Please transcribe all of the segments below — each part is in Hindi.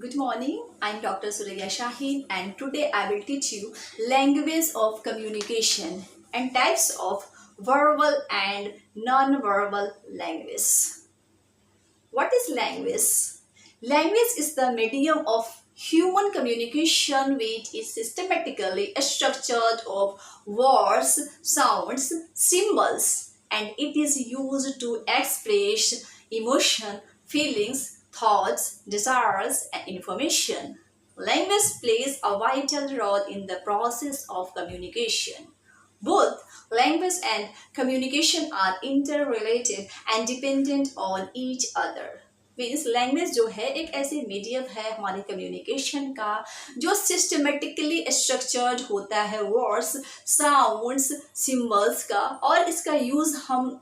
Good morning, I'm Dr. Surya Shaheen and today I will teach you language of communication and types of verbal and non-verbal language. What is language? Language is the medium of human communication which is systematically structured of words, sounds, symbols, and it is used to express emotion, feelings, thoughts, desires, and information. Language plays a vital role in the process of communication. Both language and communication are interrelated and dependent on each other. Means language जो है एक ऐसे मीडियम है हमारे कम्युनिकेशन का जो सिस्टमेटिकली स्ट्रक्चर्ड होता है वर्ड्स साउंड्स सिंबल्स का और इसका यूज़ हम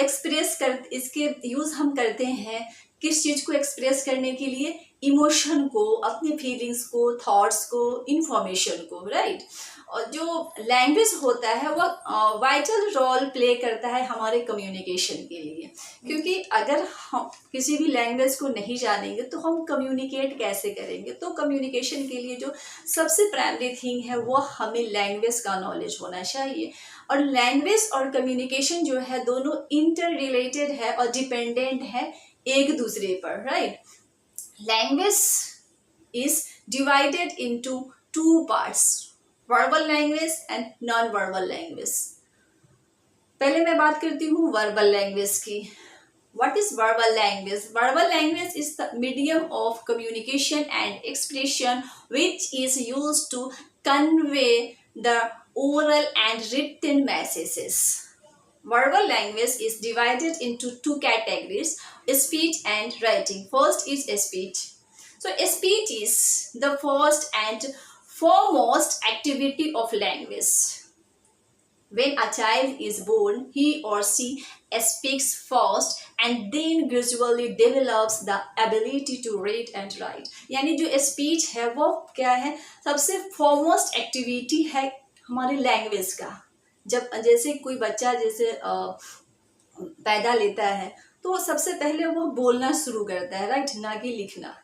इसके यूज़ हम करते हैं किस चीज़ को एक्सप्रेस करने के लिए इमोशन को अपने फीलिंग्स को थॉट्स को इंफॉर्मेशन को राइट और जो लैंग्वेज होता है वह वाइटल रोल प्ले करता है हमारे कम्युनिकेशन के लिए क्योंकि अगर हम किसी भी लैंग्वेज को नहीं जानेंगे तो हम कम्युनिकेट कैसे करेंगे। तो कम्युनिकेशन के लिए जो सबसे प्राइमरी थिंग है वो हमें लैंग्वेज का नॉलेज होना चाहिए और लैंग्वेज और कम्युनिकेशन जो है दोनों इंटर रिलेटेड है और डिपेंडेंट है एक दूसरे पर right. Language is divided into two parts, verbal language and non verbal language. पहले मैं बात करती हूँ वर्बल लैंग्वेज की। What is verbal language? Verbal language is the medium of communication and expression which is used to convey the oral and written messages. Verbal language is divided into two categories, speech and writing. First is speech. So speech is the first and foremost activity of language. When a child is born, he or she speaks first and then gradually develops the ability to read and write. यानी जो स्पीच है वो क्या है, सबसे फॉरमोस्ट एक्टिविटी है हमारे लैंग्वेज का। जब जैसे कोई बच्चा जैसे पैदा लेता है तो सबसे पहले वो बोलना शुरू करता है राइट, ना कि लिखना।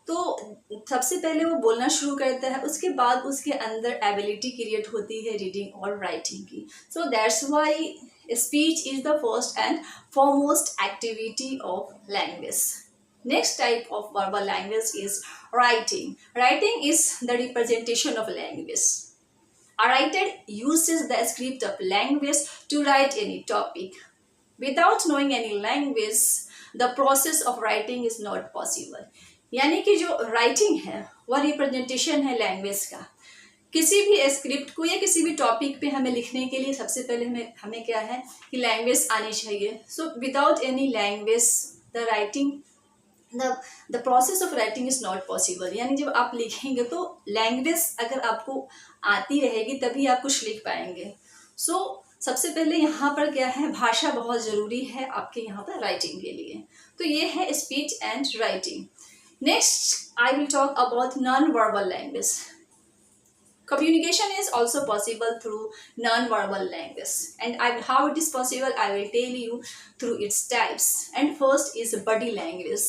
तो सबसे पहले वो बोलना शुरू करता है, उसके बाद उसके अंदर एबिलिटी क्रिएट होती है रीडिंग और राइटिंग की। So that's why speech is the first and foremost activity of language. Next type of verbal language is writing. Writing is the representation of language. A writer uses the script of language to write any topic. Without knowing any language, the process of writing is not possible. यानी कि जो राइटिंग है वह रिप्रेजेंटेशन है लैंग्वेज का। किसी भी स्क्रिप्ट को या किसी भी टॉपिक पे हमें लिखने के लिए सबसे पहले हमें क्या है कि लैंग्वेज आनी चाहिए। So without any language the writing the process of writing is not possible. यानी जब आप लिखेंगे तो लैंग्वेज अगर आपको आती रहेगी तभी आप कुछ लिख पाएंगे। सो सबसे पहले यहाँ पर क्या है, भाषा बहुत ज़रूरी है आपके यहाँ पर राइटिंग के लिए। तो ये है speech and writing. Next, I will talk about non-verbal language. Communication is also possible through non-verbal language, and how it is possible I will tell you through its types. And first is body language.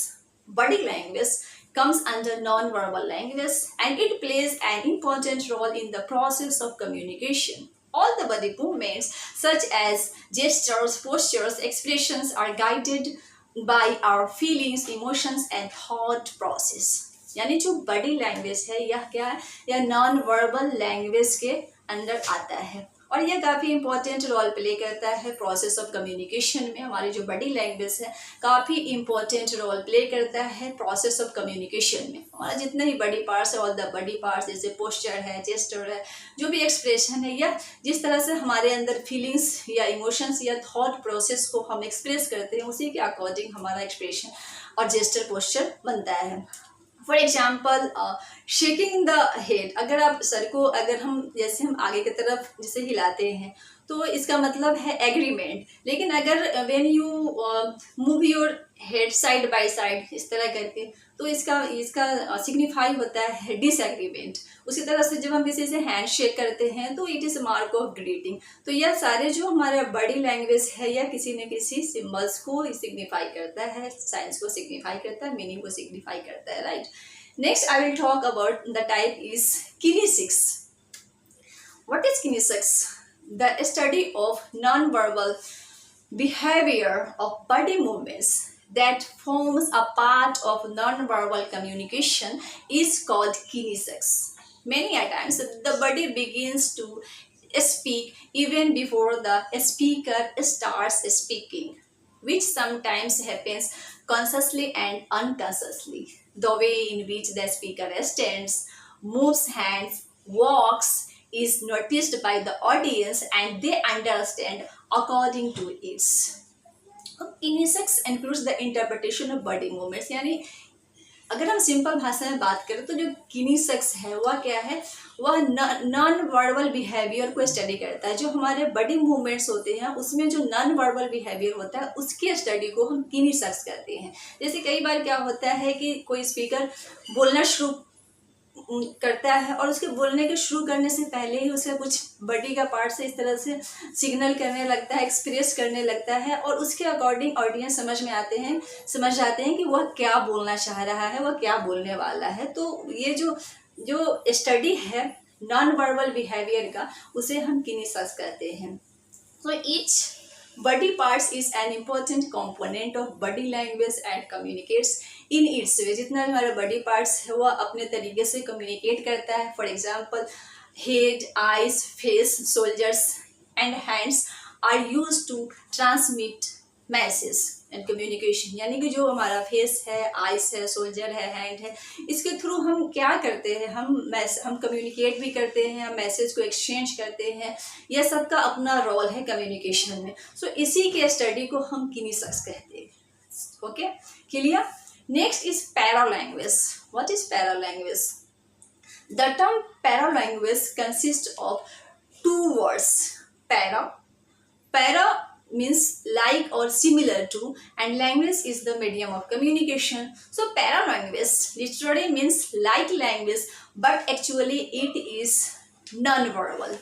Body language comes under non-verbal language and it plays an important role in the process of communication. All the body movements such as gestures, postures, expressions are guided by our feelings, emotions and thought process. यानी जो बॉडी लैंग्वेज है यह क्या है, यह नॉन वर्बल लैंग्वेज के अंदर आता है और यह काफ़ी इंपॉर्टेंट रोल प्ले करता है प्रोसेस ऑफ कम्युनिकेशन में। हमारी जो बॉडी लैंग्वेज है काफ़ी इंपॉर्टेंट रोल प्ले करता है प्रोसेस ऑफ कम्युनिकेशन में। हमारा जितने भी बॉडी पार्ट्स है, ऑल द बॉडी पार्ट्स जैसे पोस्चर है, जेस्चर है, जो भी एक्सप्रेशन है या जिस तरह से हमारे अंदर फीलिंग्स या इमोशंस या थॉट प्रोसेस को हम एक्सप्रेस करते हैं उसी के अकॉर्डिंग हमारा एक्सप्रेशन और जेस्चर पोस्चर बनता है। For example shaking the head, अगर आप सर को अगर हम जैसे हम आगे की तरफ जिसे हिलाते हैं तो इसका मतलब है एग्रीमेंट। लेकिन अगर when you move your head side by side इस तरह करके तो इसका सिग्निफाई होता है डिसएग्रीमेंट। उसी तरह से जब हम किसी से हैंड शेक करते हैं तो it is mark of greeting. तो यह सारे जो हमारा बॉडी लैंग्वेज है या किसी न किसी सिम्बल्स को सिग्निफाई करता है, साइंस को सिग्निफाई करता है, मीनिंग को सिग्निफाई करता है right. Next, I will talk about the type is kinesics. What is kinesics? The study of non-verbal behavior of body movements that forms a part of non-verbal communication is called kinesics. Many a times the body begins to speak even before the speaker starts speaking, which sometimes happens consciously and unconsciously. The way in which the speaker stands, moves hands, walks is noticed by the audience and they understand according to its. Kinesics includes the interpretation of body movements, यानी अगर हम सिंपल भाषा में बात करें तो जो किनेसिक्स है वह क्या है, वह नॉन वर्बल बिहेवियर को स्टडी करता है। जो हमारे बॉडी मूवमेंट्स होते हैं उसमें जो नॉन वर्बल बिहेवियर होता है उसकी स्टडी को हम किनेसिक्स करते हैं। जैसे कई बार क्या होता है कि कोई स्पीकर बोलना शुरू करता है और उसके बोलने के शुरू करने से पहले ही उसे कुछ बॉडी का पार्ट से इस तरह से सिग्नल करने लगता है, एक्सप्रेस करने लगता है और उसके अकॉर्डिंग ऑडियंस समझ जाते हैं कि वह क्या बोलना चाह रहा है, वह क्या बोलने वाला है। तो ये जो स्टडी है नॉन वर्बल बिहेवियर का उसे हम किनेसिक्स कहते हैं। So each body parts is an important component of body language and communicates in its way। जितना हमारा body parts है वह अपने तरीके से communicate करता है। For example, head, eyes, face, shoulders and hands are used to transmit messages and communication। यानी कि जो हमारा फेस है, आइस है, शोल्डर है, हैंड है, इसके थ्रू हम क्या करते हैं, हम कम्युनिकेट भी करते हैं, हम मैसेज को एक्सचेंज करते हैं। यह सबका अपना रोल है कम्युनिकेशन में। सो इसी के स्टडी को हम किनेसिक्स कहते हैं। Okay, clear. Next is paralanguage. What is paralanguage? The term paralanguage consist of two words. Para means like or similar to, and language is the medium of communication. So paralanguage literally means like language, but actually it is non-verbal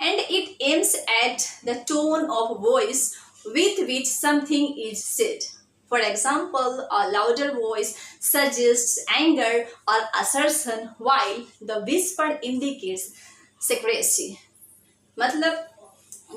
and it aims at the tone of voice with which something is said. For example, a louder voice suggests anger or assertion while the whisper indicates secrecy। मतलब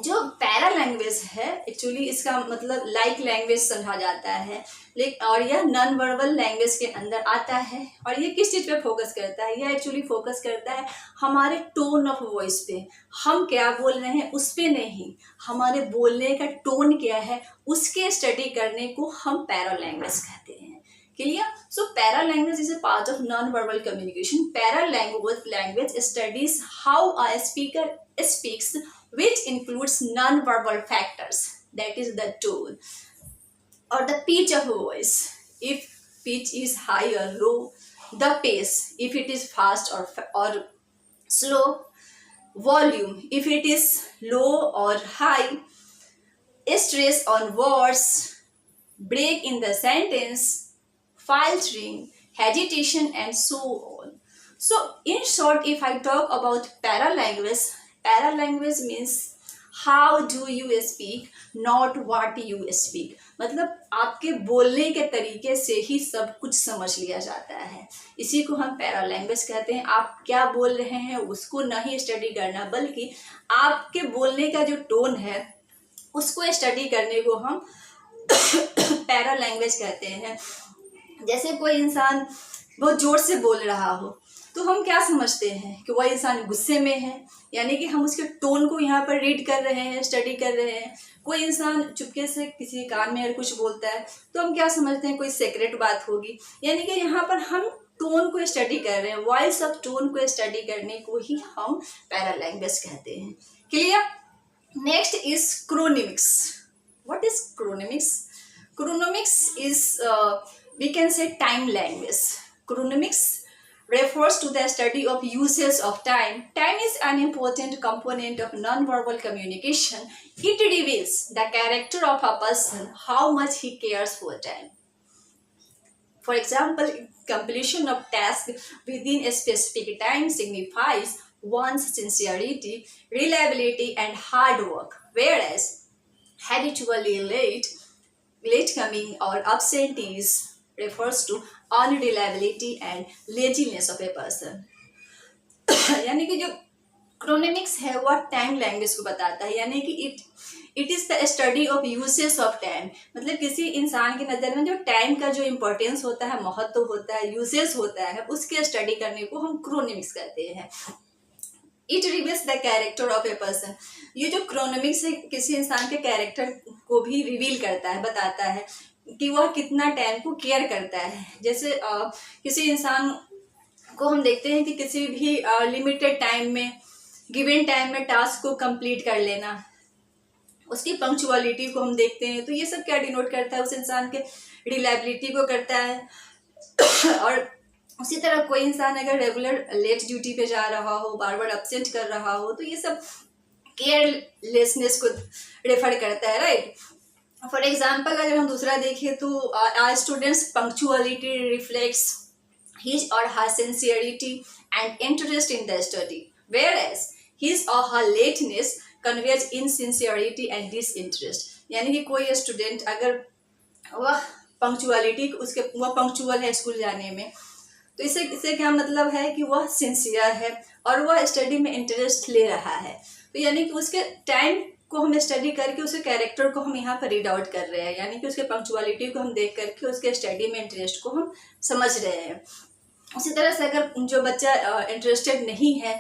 जो पैरा लैंग्वेज है एक्चुअली इसका मतलब लाइक लैंग्वेज समझा जाता है, लेकिन और यह नॉन वर्बल लैंग्वेज के अंदर आता है। और ये किस चीज़ पे फोकस करता है? यह एक्चुअली फोकस करता है हमारे टोन ऑफ वॉइस पे, हम क्या बोल रहे हैं उस पे नहीं, हमारे बोलने का टोन क्या है उसके स्टडी करने को हम पैरा लैंग्वेज कहते हैं। Clear? So para language is a part of non verbal communication. Para language studies how a speaker speaks, which includes non-verbal factors, that is the tone or the pitch of voice, if pitch is high or low, the pace, if it is fast or slow, volume, if it is low or high, stress on words, break in the sentence, faltering, hesitation, and so on. So in short, if I talk about paralanguage means how do you speak, not what you speak. मतलब आपके बोलने के तरीके से ही सब कुछ समझ लिया जाता है, इसी को हम पैरालैंग्वेज कहते हैं। आप क्या बोल रहे हैं उसको नहीं स्टडी करना, बल्कि आपके बोलने का जो टोन है उसको स्टडी करने को हम पैरालैंग्वेज कहते हैं। जैसे कोई इंसान बहुत ज़ोर से बोल रहा हो तो हम क्या समझते हैं कि वह इंसान गुस्से में है, यानी कि हम उसके टोन को यहाँ पर रीड कर रहे हैं, स्टडी कर रहे हैं। कोई इंसान चुपके से किसी कान में अगर कुछ बोलता है तो हम क्या समझते हैं, कोई सीक्रेट बात होगी, यानी कि यहाँ पर हम टोन को स्टडी कर रहे हैं। वॉइस ऑफ टोन को स्टडी करने को ही हम पैरालैंग्वेज कहते हैं। Clear? Next is chronemics. What is chronemics? Chronemics is we can say time language. Chronemics refers to the study of uses of time. Time is an important component of non-verbal communication. It reveals the character of a person, how much he cares for time. For example, completion of task within a specific time signifies one's sincerity, reliability, and hard work, whereas habitually late coming or absentees refers to unreliability and laziness of a person. यानी कि जो क्रोनेमिक्स है वह टाइम लैंग्वेज को बताता है, यानी कि it is the study of usage of time. मतलब किसी इंसान की नज़र में जो टाइम का जो इम्पोर्टेंस होता है, महत्व होता है, यूसेज होता है, उसके स्टडी करने को हम क्रोनेमिक्स कहते हैं। It reveals the character of a person. ये जो क्रोनोमिक्स है किसी इंसान के कैरेक्टर को भी रिवील करता है, बताता है कि वह कितना टाइम को केयर करता है। जैसे किसी इंसान को हम देखते हैं कि किसी भी लिमिटेड टाइम में, गिवन टाइम में टास्क को कंप्लीट कर लेना, उसकी पंक्चुअलिटी को हम देखते हैं। तो ये सब क्या डिनोट करता है, उस इंसान के रिलायबिलिटी को करता है। और उसी तरह कोई इंसान अगर रेगुलर लेट ड्यूटी पे जा रहा हो, बार बार एब्सेंट कर रहा हो, तो ये सब केयरलेसनेस को रेफर करता है, राइट। फॉर एग्जाम्पल अगर हम दूसरा देखें तो our student's punctuality reflects his or her sincerity and interest in the study, whereas his or her lateness conveys insincerity and disinterest। यानी कि कोई स्टूडेंट अगर वह पंक्चुअलिटी उसके वह पंक्चुअल है स्कूल जाने में, तो इससे क्या मतलब है कि वह सिंसियर है और वह स्टडी में इंटरेस्ट ले रहा है। तो यानी कि उसके टाइम को हम स्टडी करके उसके कैरेक्टर को हम यहाँ पर रीड आउट कर रहे हैं, यानी कि उसके पंक्चुअलिटी को हम देख करके उसके स्टडी में इंटरेस्ट को हम समझ रहे हैं। उसी तरह से अगर जो बच्चा इंटरेस्टेड नहीं है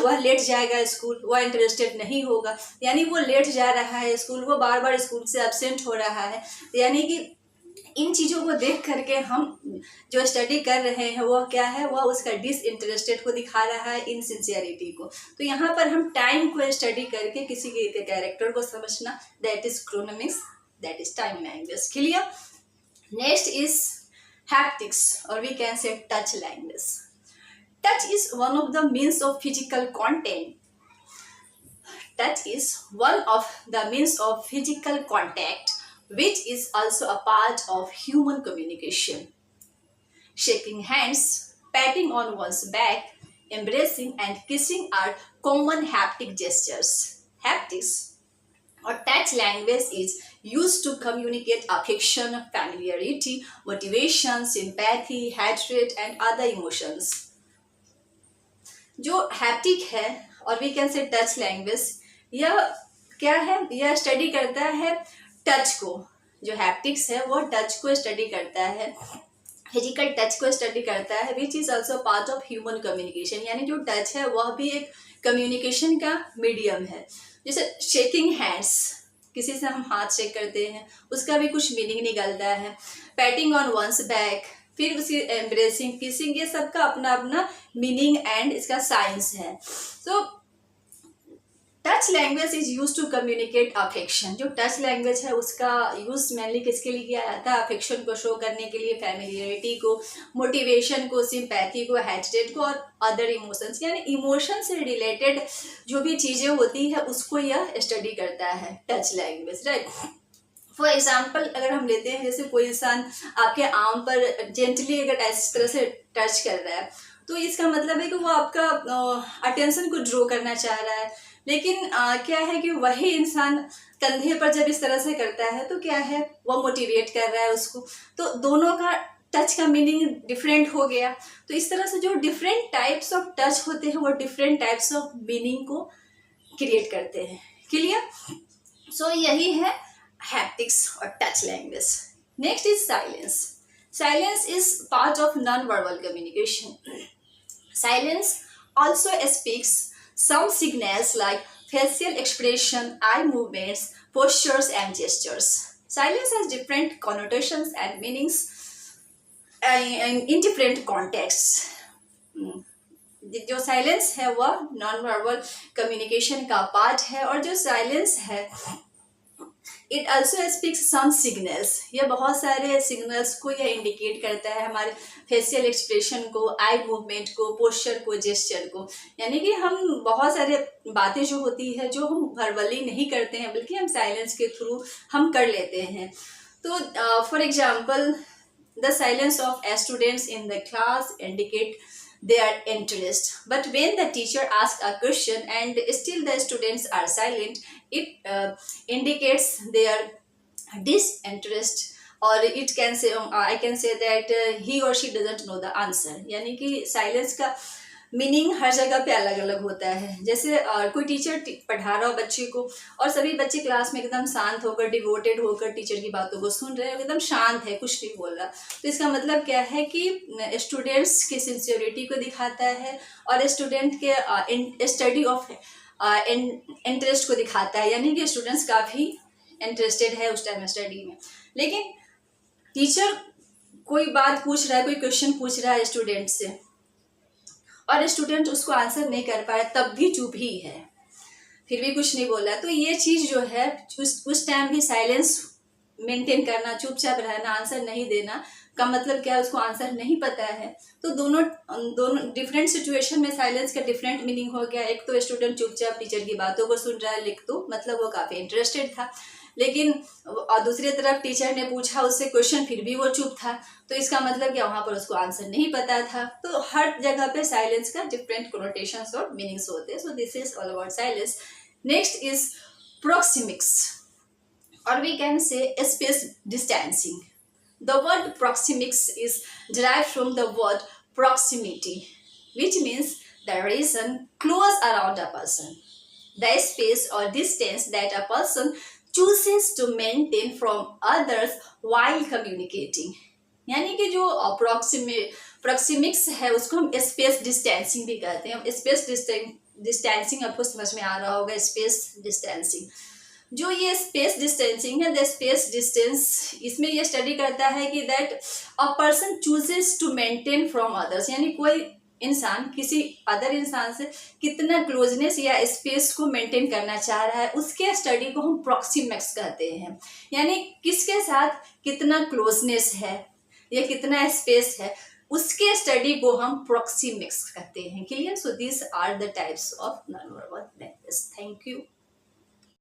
वह लेट जाएगा स्कूल, वह इंटरेस्टेड नहीं होगा, यानी वो लेट जा रहा है स्कूल, वो बार बार स्कूल से एब्सेंट हो रहा है। यानी कि इन चीज़ों को देख करके हम जो स्टडी कर रहे हैं वह क्या है, वह उसका डिसइंटरेस्टेड को दिखा रहा है, इनसिंसियरिटी को। तो यहाँ पर हम टाइम को स्टडी करके किसी के कैरेक्टर को समझना, that is chronemics, that is time language. Clear. Next is haptics, or we can say touch language. Touch is one of the means of physical contact. Touch is one of the means of physical contact, which is also a part of human communication. Shaking hands, patting on one's back, embracing and kissing are common haptic gestures. Haptics or touch language is used to communicate affection, familiarity, motivation, sympathy, hatred and other emotions. जो हैप्टिक है और we can say touch language, यह क्या है, यह स्टडी करता है टच को। जो हैप्टिक्स है वो टच को स्टडी करता है, फिजिकल टच को स्टडी करता है, which is also part of human communication. यानी जो टच है वह भी एक कम्युनिकेशन का मीडियम है। जैसे शेकिंग हैंड्स, किसी से हम हाथ शेक करते हैं, उसका भी कुछ मीनिंग निकलता है। पैटिंग ऑन वंस बैक, फिर उसकी एम्ब्रेसिंग, किसिंग, ये सब का अपना अपना मीनिंग एंड इसका साइंस है। So touch language is use to communicate affection. जो टच लैंग्वेज है उसका यूज मेनली किसके लिए किया जाता है, अफेक्शन को शो करने के लिए, फैमिलियरिटी को, मोटिवेशन को, सिंपैथी को, हेट्रेड को और अदर इमोशंस, यानी इमोशन से रिलेटेड जो भी चीज़ें होती है उसको यह स्टडी करता है touch language, right. For example अगर हम लेते हैं, जैसे कोई इंसान आपके आर्म पर जेंटली अगर इस तरह से टच कर रहा है, तो इसका मतलब है कि वो आपका अटेंशन को ड्रॉ करना चाह रहा है। लेकिन क्या है कि वही इंसान कंधे पर जब इस तरह से करता है तो क्या है, वो मोटिवेट कर रहा है उसको। तो दोनों का टच का मीनिंग डिफरेंट हो गया। तो इस तरह से जो डिफरेंट टाइप्स ऑफ टच होते हैं वो डिफरेंट टाइप्स ऑफ मीनिंग को क्रिएट करते हैं। क्लियर। सो यही है हैप्टिक्स और touch language. Next is silence. Silence is part of non verbal communication. Silence also speaks some signals like facial expression, eye movements, postures and gestures. Silence has different connotations and meanings in different contexts. जो साइलेंस है वह नॉन वर्बल कम्युनिकेशन का पार्ट है, और जो साइलेंस है it also speaks some signals. यह बहुत सारे सिग्नल्स को यह इंडिकेट करता है, हमारे फेशियल एक्सप्रेशन को, आई मूवमेंट को, पोस्चर को, जेस्चर को। यानी कि हम बहुत सारे बातें जो होती है जो हम वर्बली नहीं करते हैं बल्कि हम साइलेंस के थ्रू हम कर लेते हैं। तो for example the silence of students in the class indicate their interest, but when the teacher asks a question and still the students are silent, it indicates their disinterest और it can say I can say that he or she doesn't know the answer, यानी कि साइलेंस का मीनिंग हर जगह पे अलग अलग होता है। जैसे कोई टीचर पढ़ा रहा हो बच्चे को और सभी बच्चे क्लास में एकदम शांत होकर, डिवोटेड होकर टीचर की बातों को सुन रहे हैं, एकदम शांत है, कुछ नहीं बोल रहा, तो इसका मतलब क्या है कि स्टूडेंट्स की सिंसियरिटी को दिखाता है और स्टूडेंट के स्टडी ऑफ इंटरेस्ट को दिखाता है, यानी कि स्टूडेंट्स काफ़ी इंटरेस्टेड है उस टाइम स्टडी में। लेकिन टीचर कोई बात पूछ रहा है, कोई क्वेश्चन पूछ रहा है स्टूडेंट से और स्टूडेंट उसको आंसर नहीं कर पा रहा, तब भी चुप ही है, फिर भी कुछ नहीं बोला, तो ये चीज़ जो है उस टाइम भी साइलेंस मेंटेन करना, चुपचाप रहना, आंसर नहीं देना का मतलब क्या है, उसको आंसर नहीं पता है। तो दोनों डिफरेंट सिचुएशन में साइलेंस का डिफरेंट मीनिंग हो गया। एक तो स्टूडेंट चुपचाप टीचर की बातों को सुन रहा है, लिख तो मतलब वो काफ़ी इंटरेस्टेड था, लेकिन दूसरी तरफ टीचर ने पूछा उससे क्वेश्चन, फिर भी वो चुप था, तो इसका मतलब क्या, वहाँ पर उसको आंसर नहीं पता था। तो हर जगह पे साइलेंस का डिफरेंट कोनोटेशंस और मीनिंग्स होते हैं। So this is all about silence. Next is proxemics, or we can say space distancing. The word proxemics is derived from the word proximity, which means the region close around a person, the space or distance that a person chooses to maintain from others while communicating. यानी कि जो प्रोक्सिमिक्स है उसको हम स्पेस डिस्टेंसिंग भी कहते हैं। स्पेस डिस्टेंसिंग आपको समझ में आ रहा होगा, स्पेस डिस्टेंसिंग। जो ये स्पेस डिस्टेंसिंग है, द स्पेस डिस्टेंस, इसमें ये स्टडी करता है कि that a person chooses to maintain from others, यानी कोई इंसान किसी अदर इंसान से कितना क्लोजनेस या स्पेस को मेंटेन करना चाह रहा है, उसके स्टडी को हम प्रोक्सिमिक्स कहते हैं। यानी किसके साथ कितना क्लोजनेस है या कितना स्पेस है, उसके स्टडी को हम प्रोक्सिमिक्स कहते हैं। Clear? So this are the types of non verbal language. Thank you.